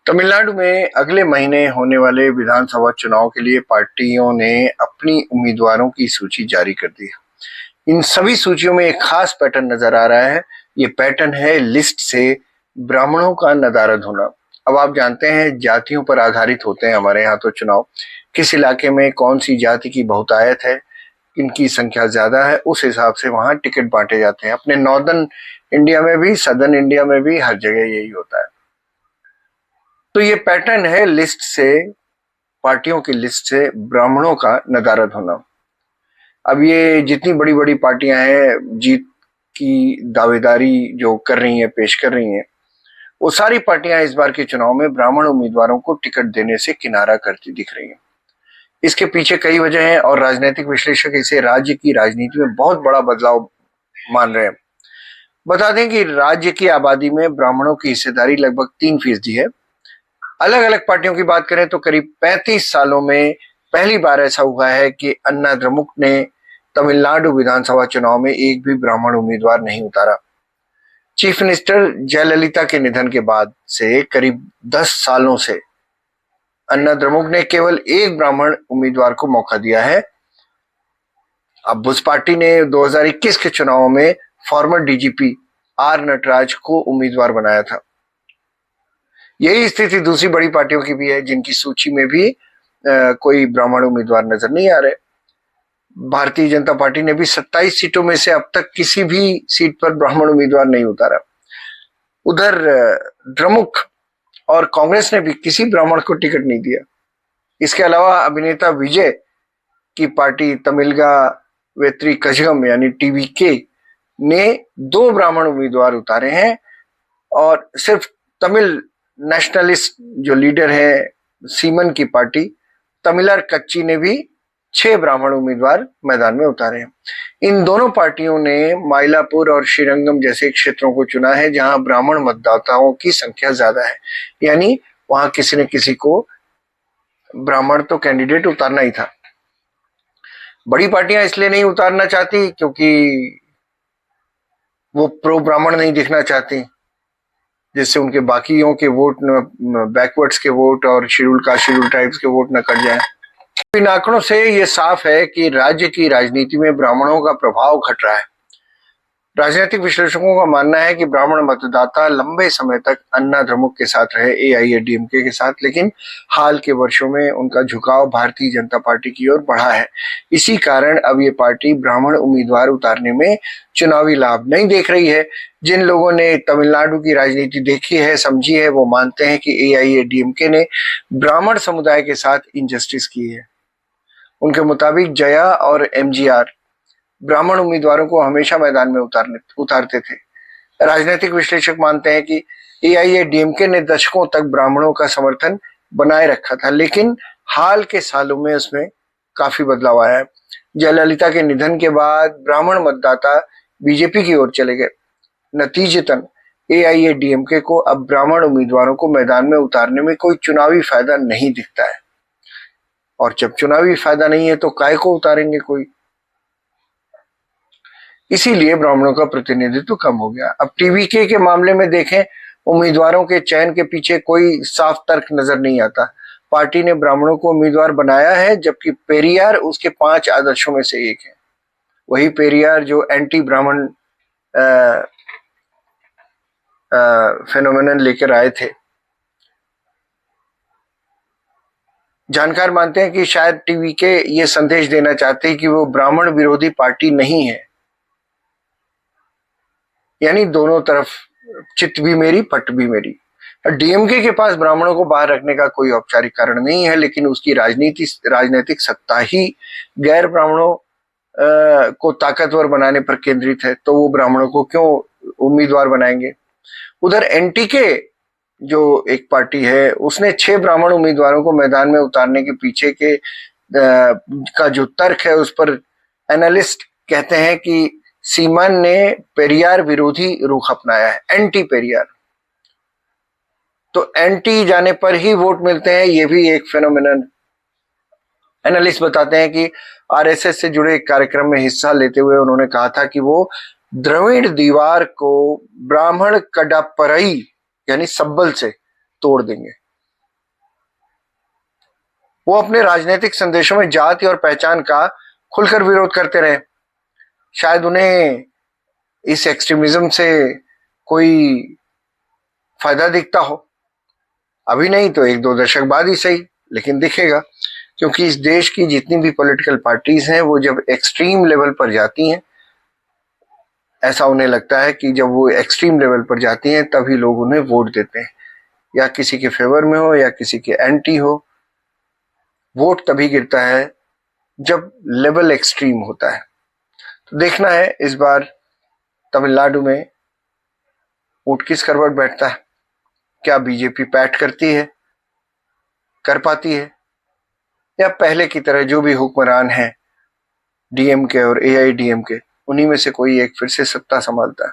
तमिलनाडु में अगले महीने होने वाले विधानसभा चुनाव के लिए पार्टियों ने अपनी उम्मीदवारों की सूची जारी कर दी है। इन सभी सूचियों में एक खास पैटर्न नजर आ रहा है। ये पैटर्न है लिस्ट से ब्राह्मणों का नदारद होना। अब आप जानते हैं जातियों पर आधारित होते हैं हमारे यहाँ तो चुनाव। किस इलाके में कौन सी जाति की बहुतायत है, इनकी संख्या ज्यादा है, उस हिसाब से वहां टिकट बांटे जाते हैं। अपने नॉर्दर्न इंडिया में भी, सदर्न इंडिया में भी हर जगह यही होता है। तो ये पैटर्न है लिस्ट से, पार्टियों की लिस्ट से ब्राह्मणों का नदारद होना। अब ये जितनी बड़ी बड़ी पार्टियां हैं, जीत की दावेदारी जो कर रही हैं, पेश कर रही हैं, वो सारी पार्टियां इस बार के चुनाव में ब्राह्मण उम्मीदवारों को टिकट देने से किनारा करती दिख रही हैं। इसके पीछे कई वजह हैं और राजनीतिक विश्लेषक इसे राज्य की राजनीति में बहुत बड़ा बदलाव मान रहे हैं। बता दें कि राज्य की आबादी में ब्राह्मणों की हिस्सेदारी लगभग 3% है। अलग अलग पार्टियों की बात करें तो करीब 35 सालों में पहली बार ऐसा हुआ है कि अन्ना द्रमुक ने तमिलनाडु विधानसभा चुनाव में एक भी ब्राह्मण उम्मीदवार नहीं उतारा। चीफ मिनिस्टर जयललिता के निधन के बाद से करीब 10 सालों से अन्ना द्रमुक ने केवल एक ब्राह्मण उम्मीदवार को मौका दिया है। अब उस पार्टी ने 2021 के चुनाव में फॉर्मर डीजीपी आर नटराज को उम्मीदवार बनाया था। यही स्थिति दूसरी बड़ी पार्टियों की भी है, जिनकी सूची में भी कोई ब्राह्मण उम्मीदवार नजर नहीं आ रहे। भारतीय जनता पार्टी ने भी 27 सीटों में से अब तक किसी भी सीट पर ब्राह्मण उम्मीदवार नहीं उतारा। उधर द्रमुक और कांग्रेस ने भी किसी ब्राह्मण को टिकट नहीं दिया। इसके अलावा अभिनेता विजय की पार्टी तमिलगा वेत्री कजगम यानी टीवीके ने 2 ब्राह्मण उम्मीदवार उतारे हैं और सिर्फ तमिल नेशनलिस्ट जो लीडर है सीमन की पार्टी तमिलर कच्ची ने भी 6 ब्राह्मण उम्मीदवार मैदान में उतारे हैं। इन दोनों पार्टियों ने माइलापुर और श्रीरंगम जैसे क्षेत्रों को चुना है जहां ब्राह्मण मतदाताओं की संख्या ज्यादा है, यानी वहां किसी न किसी को ब्राह्मण तो कैंडिडेट उतारना ही था। बड़ी पार्टियां इसलिए नहीं उतारना चाहती क्योंकि वो प्रो ब्राह्मण नहीं दिखना चाहती, जिससे उनके बाकियों के वोट, बैकवर्ड्स के वोट और शेड्यूल कास्ट शेड्यूल ट्राइब्स के वोट न कट जाए। इन आंकड़ों से ये साफ है कि राज्य की राजनीति में ब्राह्मणों का प्रभाव घट रहा है। राजनीतिक विश्लेषकों का मानना है कि ब्राह्मण मतदाता लंबे समय तक अन्ना द्रमुक के साथ रहे, एआईएडीएमके के साथ, लेकिन हाल के वर्षों में उनका झुकाव भारतीय जनता पार्टी की ओर बढ़ा है। इसी कारण अब ये पार्टी ब्राह्मण उम्मीदवार उतारने में चुनावी लाभ नहीं देख रही है। जिन लोगों ने तमिलनाडु की राजनीति देखी है, समझी है, वो मानते हैं कि एआईएडीएमके ने ब्राह्मण समुदाय के साथ इनजस्टिस की है। उनके मुताबिक जया और एमजीआर ब्राह्मण उम्मीदवारों को हमेशा मैदान में उतारते थे। राजनीतिक विश्लेषक मानते हैं कि एआईएडीएमके ने दशकों तक ब्राह्मणों का समर्थन बनाए रखा था, लेकिन हाल के सालों में उसमें काफी बदलाव आया है। जयललिता के निधन के बाद ब्राह्मण मतदाता बीजेपी की ओर चले गए। नतीजतन एआईएडीएमके को अब ब्राह्मण उम्मीदवारों को मैदान में उतारने में कोई चुनावी फायदा नहीं दिखता है, और जब चुनावी फायदा नहीं है तो काय को उतारेंगे कोई। इसीलिए ब्राह्मणों का प्रतिनिधित्व कम हो गया। अब टीवीके के मामले में देखें, उम्मीदवारों के चयन के पीछे कोई साफ तर्क नजर नहीं आता। पार्टी ने ब्राह्मणों को उम्मीदवार बनाया है, जबकि पेरियार उसके 5 आदर्शों में से एक है। वही पेरियार जो एंटी ब्राह्मण फेनोमेनन लेकर आए थे। जानकार मानते हैं कि शायद टीवीके ये संदेश देना चाहते हैं कि वो ब्राह्मण विरोधी पार्टी नहीं है, यानी दोनों तरफ चित भी मेरी पट भी मेरी। डीएमके के पास ब्राह्मणों को बाहर रखने का कोई औपचारिक कारण नहीं है, लेकिन उसकी राजनीतिक सत्ता ही गैर ब्राह्मणों को ताकतवर बनाने पर केंद्रित है, तो वो ब्राह्मणों को क्यों उम्मीदवार बनाएंगे। उधर एनटीके जो एक पार्टी है, उसने 6 ब्राह्मण उम्मीदवारों को मैदान में उतारने के पीछे के का जो तर्क है, उस पर एनालिस्ट कहते हैं कि सीमन ने पेरियार विरोधी रुख अपनाया है, एंटी पेरियार। तो एंटी जाने पर ही वोट मिलते हैं, ये भी एक फेनोमेनन। एनालिस्ट बताते हैं कि आरएसएस से जुड़े एक कार्यक्रम में हिस्सा लेते हुए उन्होंने कहा था कि वो द्रविड़ दीवार को ब्राह्मण कडापरई यानी सब्बल से तोड़ देंगे। वो अपने राजनीतिक संदेशों में जाति और पहचान का खुलकर विरोध करते रहे। शायद उन्हें इस एक्सट्रीमिज्म से कोई फायदा दिखता हो, अभी नहीं तो एक दो दशक बाद ही सही, लेकिन दिखेगा। क्योंकि इस देश की जितनी भी पॉलिटिकल पार्टीज हैं वो जब एक्सट्रीम लेवल पर जाती हैं, ऐसा उन्हें लगता है कि जब वो एक्सट्रीम लेवल पर जाती हैं तभी लोग उन्हें वोट देते हैं, या किसी के फेवर में हो या किसी के एंटी हो। वोट तभी गिरता है जब लेवल एक्सट्रीम होता है। तो देखना है इस बार तमिलनाडु में वोट किस करवट बैठता है। क्या बीजेपी पैठ करती है, कर पाती है, या पहले की तरह जो भी हुक्मरान हैं डीएमके और एआईडीएमके, उन्हीं में से कोई एक फिर से सत्ता संभालता है।